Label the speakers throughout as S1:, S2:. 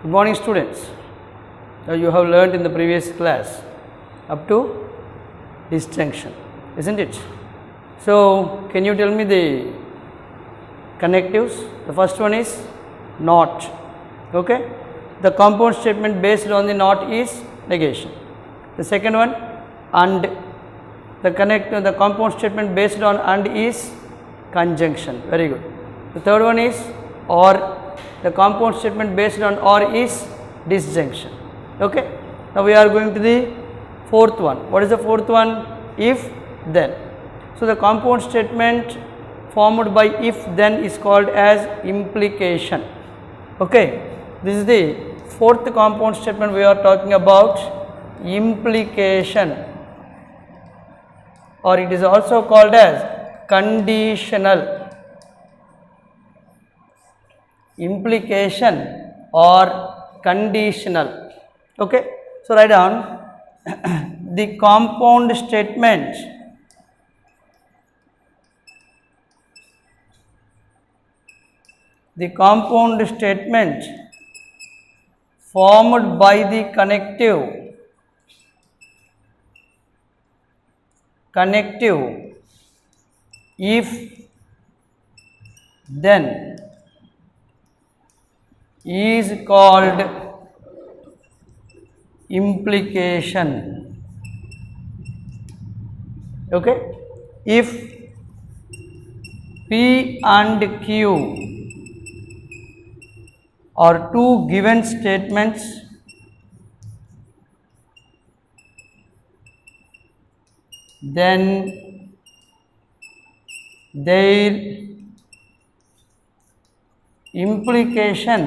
S1: Good morning, students. Now you have learnt in the previous class up to disjunction, isn't it? So can you tell me the connectives? The first one is not. Okay, the compound statement based on the not is negation. The second one and. The compound statement based on and is conjunction. Very good. The third one is or. The compound statement based on or is disjunction. Okay. Now we are going to the fourth one. What is the fourth one? If then. So the compound statement formed by if then is called as implication. Okay. This is the fourth compound statement we are talking about, implication, or it is also called as conditional. Implication or conditional. Okay. So write down the compound statement formed by the connective if then is called implication. Okay. If P and Q are two given statements, then their implication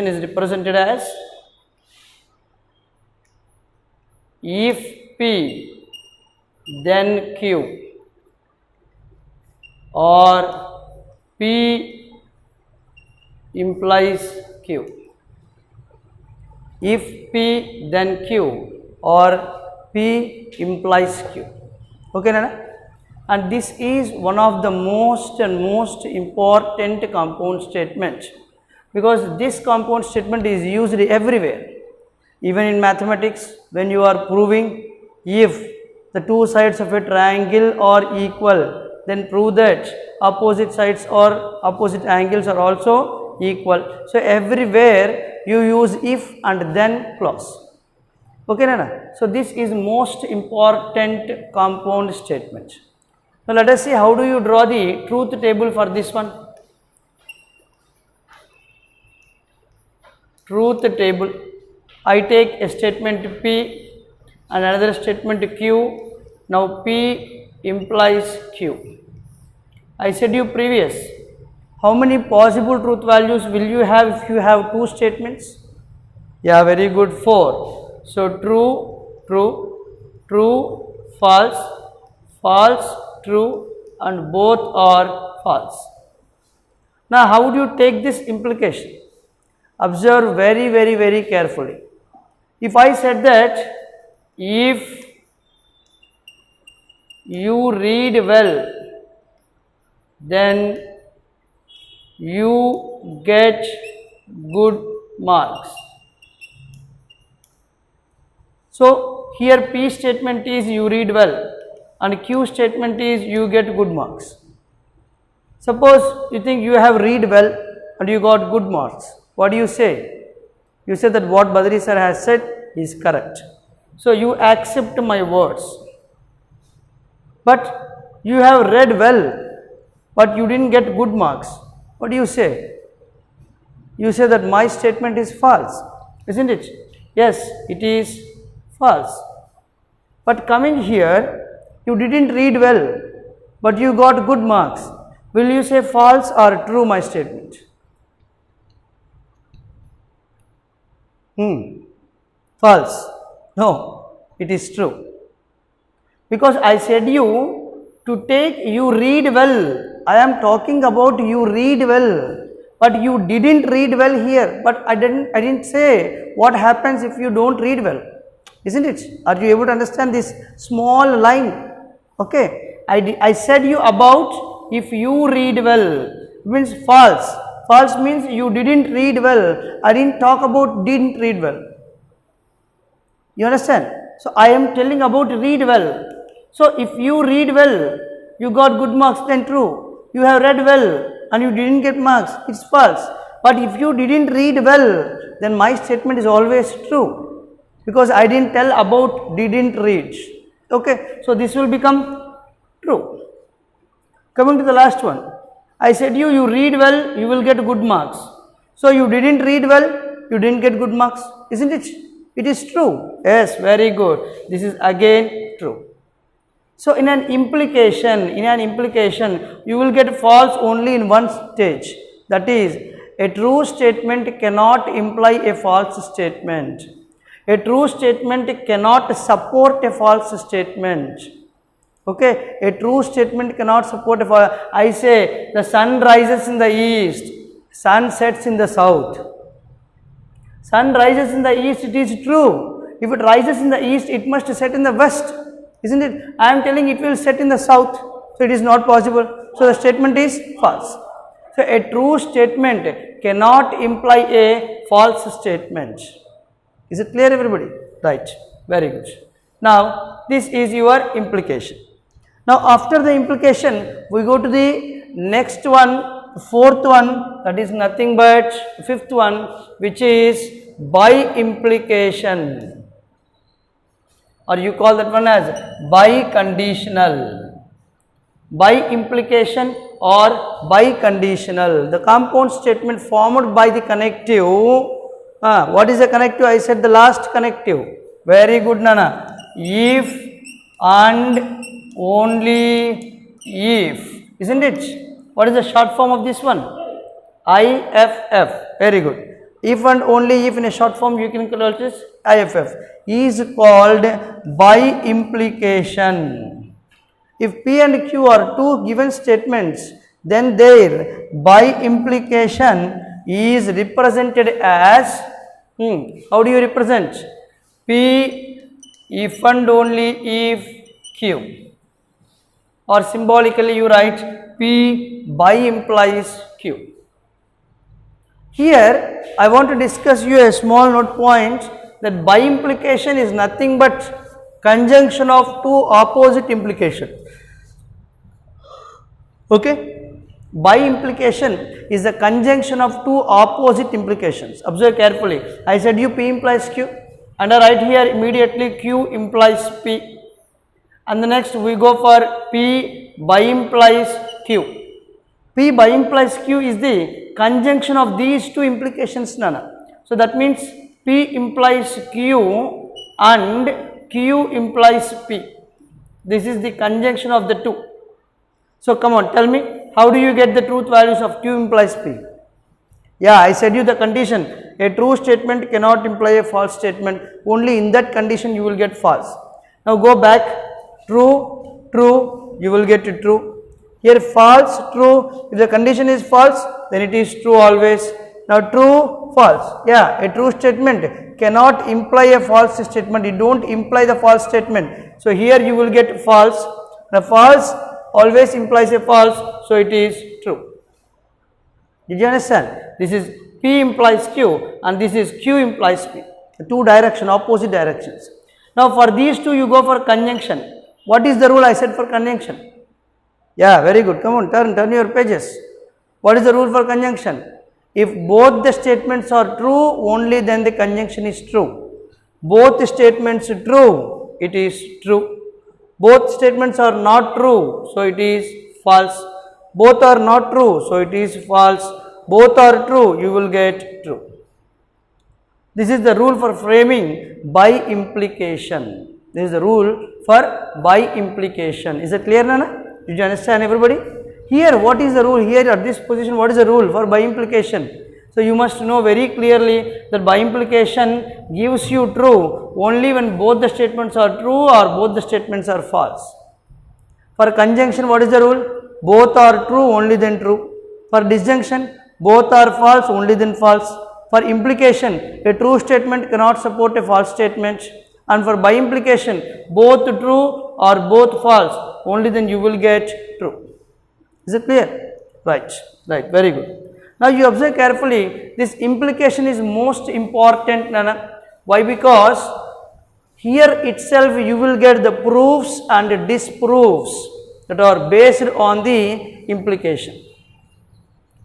S1: is represented as if P then Q or P implies Q. If P then Q or P implies Q. Okay, Nana? And this is one of the most important compound statements, because this compound statement is used everywhere. Even in mathematics, when you are proving if the two sides of a triangle are equal, then prove that opposite sides or opposite angles are also equal. So everywhere you use if and then clause. Okay, Nana? So this is most important compound statement. Now let us see how do you draw the truth table for this one. Truth table. I take a statement P and another statement Q. Now P implies Q. I said you previous, how many possible truth values will you have if you have two statements? Yeah, very good, 4. So true, true, true, false, false, true, and both are false. Now how would you take this implication? Observe very carefully. If I said that if you read well, then you get good marks. So here P statement is you read well and Q statement is you get good marks. Suppose you think you have read well and you got good marks. What do you say? You say that what Badri sir has said is correct. So you accept my words. But you have read well but you didn't get good marks. What do you say? You say that my statement is false, isn't it? Yes, it is false. But coming here, you didn't read well, but you got good marks. Will you say false or true my statement? False. No, it is true. Because I said you to take you read well. I am talking about you read well, but you didn't read well here. But I didn't say what happens if you don't read well. Isn't it? Are you able to understand this small line? Okay. I said you about if you read well means false. False means you didn't read well. I didn't talk about didn't read well. You understand? So I am telling about read well. So if you read well, you got good marks, then true. You have read well and you didn't get marks, it's false. But if you didn't read well, then my statement is always true, because I didn't tell about didn't read. Okay, so this will become true. Coming to the last one, I said you read well, you will get good marks. So you didn't read well, you didn't get good marks, isn't it? It is true. Yes, very good. This is again true. So in an implication, you will get false only in one stage. That is, a true statement cannot imply a false statement. A true statement cannot support a false statement. Okay, a true statement cannot support a false. I say the sun rises in the east, sun sets in the south. Sun rises in the east, it is true. If it rises in the east, it must set in the west, isn't it? I am telling it will set in the south, so it is not possible. So the statement is false. So a true statement cannot imply a false statement. Is it clear, everybody? Right. Very good. Now this is your implication. Now after the implication, we go to the next one, fourth one, that is nothing but fifth one, which is by implication, or you call that one as biconditional. By implication or biconditional, the compound statement formed by the connective. What is the connective? I said the last connective. Very good, Nana. If and only if, isn't it? What is the short form of this one? IFF. Very good. If and only if in a short form you can call it IFF, is called by implication. If P and Q are two given statements, then their by implication is represented as, how do you represent? P if and only if Q, or symbolically you write P by implies Q. Here I want to discuss you a small note point, that by implication is nothing but conjunction of two opposite implications. Okay, by implication is the conjunction of two opposite implications. Observe carefully. I said you P implies Q, and I write here immediately Q implies P, and the next we go for P by implies Q. P by implies Q is the conjunction of these two implications, Nana. So that means P implies Q and Q implies P. This is the conjunction of the two. So come on, tell me, how do you get the truth values of Q implies P? Yeah, I said you the condition. A true statement cannot imply a false statement. Only in that condition you will get false. Now go back. True, true, you will get to true. Here false, true. If the condition is false, then it is true always. Now true, false. Yeah, a true statement cannot imply a false statement. It don't imply the false statement. So here you will get false. The false always implies a false, so it is true. Did you understand? This is P implies Q and this is Q implies P. Two direction, opposite directions. Now for these two you go for conjunction. What is the rule I said for conjunction? Yeah, very good. Come on, turn your pages. What is the rule for conjunction? If both the statements are true, only then the conjunction is true. Both statements true, it is true. Both statements are not true, so it is false. Both are not true, so it is false. Both are true, you will get true. This is the rule for framing by implication. This is the rule for by implication. Is it clear, Nana? Did you understand, everybody? Here, what is the rule? Here at this position, what is the rule for by implication? So you must know very clearly that by implication gives you true only when both the statements are true or both the statements are false. For conjunction, what is the rule? Both are true, only then true. For disjunction, both are false, only then false. For implication, a true statement cannot support a false statement. And for by implication, both true or both false, only then you will get true. Is it clear? Right, right, very good. Now you observe carefully, this implication is most important, Nana. Why? Because here itself you will get the proofs and disproofs that are based on the implication.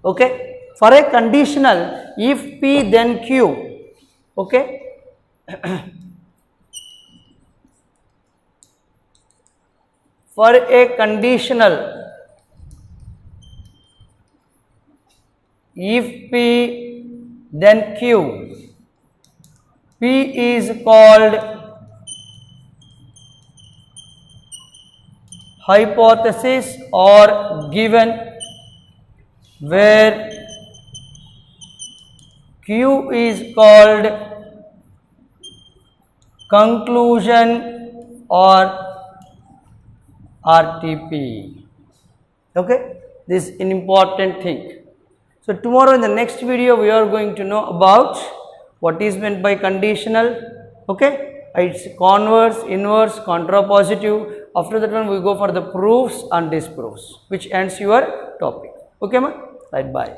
S1: Okay? For a conditional, if P then Q, okay? For a conditional, if P then Q, P is called hypothesis or given, where Q is called conclusion or RTP. Okay, this is an important thing. So tomorrow in the next video we are going to know about what is meant by conditional. Okay, it's converse, inverse, contrapositive. After that one we go for the proofs and disproofs, which ends your topic. Okay, ma? Right, bye.